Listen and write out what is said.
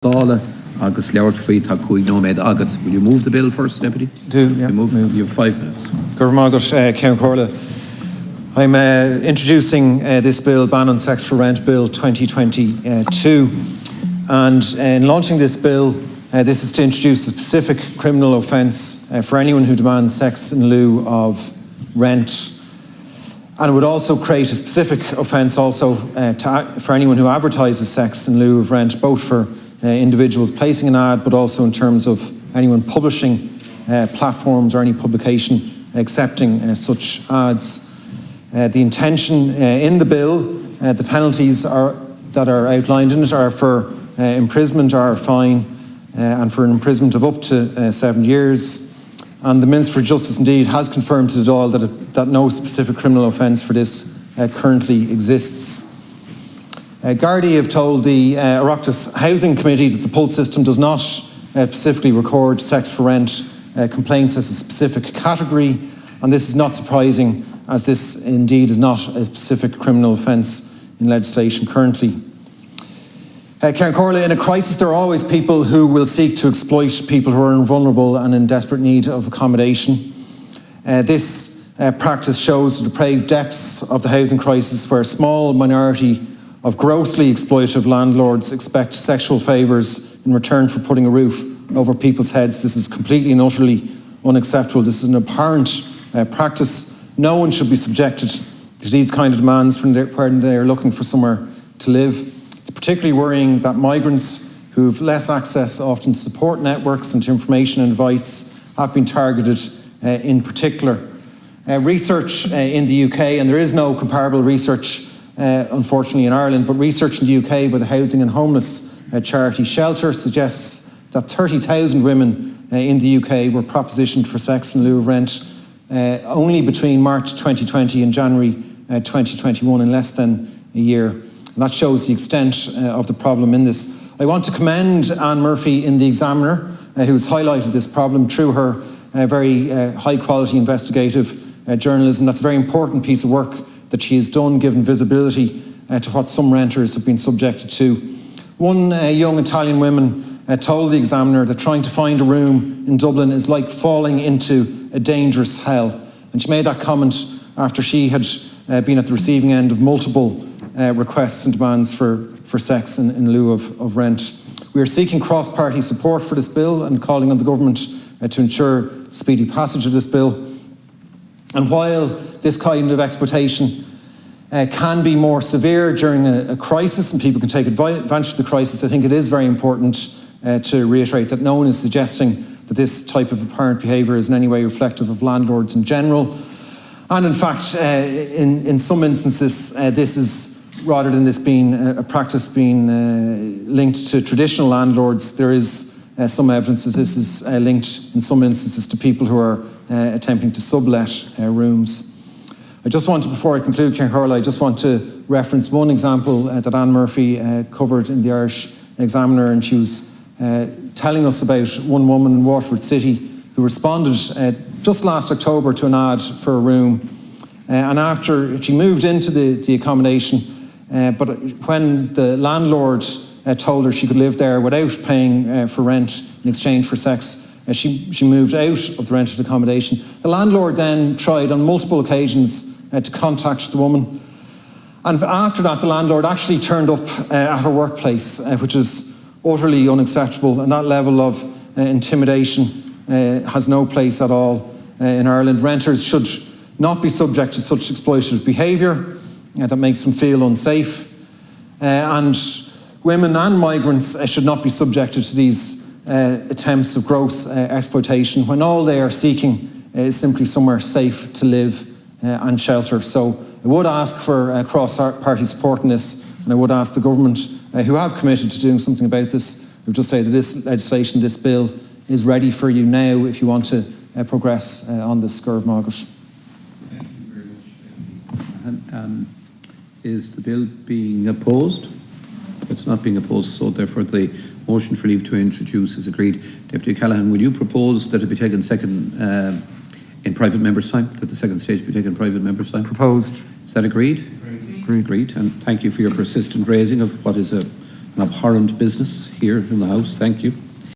Dála agus leabhart faoi tá cúig nóméid agat. Will you move the bill first, Deputy? Yeah. Move. You have 5 minutes. Cian Corla. I'm introducing this bill, Ban on Sex for Rent Bill 2022. And in launching this bill, this is to introduce a specific criminal offence for anyone who demands sex in lieu of rent. And it would also create a specific offence also for anyone who advertises sex in lieu of rent, both for individuals placing an ad, but also in terms of anyone publishing platforms or any publication accepting such ads. The intention in the bill, the penalties that are outlined in it are for imprisonment or fine, and for an imprisonment of up to 7 years. And the Minister for Justice indeed has confirmed to the Dáil that no specific criminal offence for this currently exists. Gardaí have told the Oireachtas Housing Committee that the PUL system does not specifically record sex for rent complaints as a specific category, and this is not surprising, as this indeed is not a specific criminal offence in legislation currently. Cian Corla, in a crisis there are always people who will seek to exploit people who are vulnerable and in desperate need of accommodation. This practice shows the depraved depths of the housing crisis, where a small minority of grossly exploitive landlords expect sexual favours in return for putting a roof over people's heads. This is completely and utterly unacceptable. This is an abhorrent practice. No one should be subjected to these kind of demands when they're looking for somewhere to live. It's particularly worrying that migrants who have less access often to support networks and to information and advice have been targeted in particular. Research in the UK, and there is no comparable research unfortunately in Ireland, but research in the UK by the Housing and Homeless charity Shelter suggests that 30,000 women in the UK were propositioned for sex in lieu of rent only between March 2020 and January 2021, in less than a year. And that shows the extent of the problem in this. I want to commend Anne Murphy in The Examiner, who has highlighted this problem through her very high quality investigative journalism. That's a very important piece of work that she has done, given visibility to what some renters have been subjected to. One young Italian woman told The Examiner that trying to find a room in Dublin is like falling into a dangerous hell. And she made that comment after she had been at the receiving end of multiple requests and demands for sex in lieu of rent. We are seeking cross-party support for this bill and calling on the government to ensure speedy passage of this bill. And while this kind of exploitation can be more severe during a crisis and people can take advantage of the crisis, I think it is very important to reiterate that no one is suggesting that this type of apparent behaviour is in any way reflective of landlords in general. And in fact, in some instances, this is, rather than this being a practice being linked to traditional landlords, there is some evidence that this is linked in some instances to people who are attempting to sublet rooms. I just want to, before I conclude, Cian Corla, I just want to reference one example that Anne Murphy covered in the Irish Examiner, and she was telling us about one woman in Waterford City who responded just last October to an ad for a room, and after she moved into the accommodation, but when the landlord told her she could live there without paying for rent in exchange for sex, she moved out of the rented accommodation. The landlord then tried on multiple occasions to contact the woman, and after that the landlord actually turned up at her workplace, which is utterly unacceptable, and that level of intimidation has no place at all in Ireland. Renters should not be subject to such exploitative behaviour that makes them feel unsafe, and women and migrants should not be subjected to these attempts of gross exploitation when all they are seeking is simply somewhere safe to live and shelter. So I would ask for cross-party support in this, and I would ask the government, who have committed to doing something about this, I would just say that this legislation, this bill, is ready for you now if you want to progress on this Scurv Margaret. Thank you very much. Is the bill being opposed? It's not being opposed, so therefore the motion for leave to introduce is agreed. Deputy Callaghan, will you propose that it be taken second in private members' time, that the second stage be taken in private members' time? Proposed. Is that agreed? Agreed. And thank you for your persistent raising of what is a an abhorrent business here in the House. Thank you.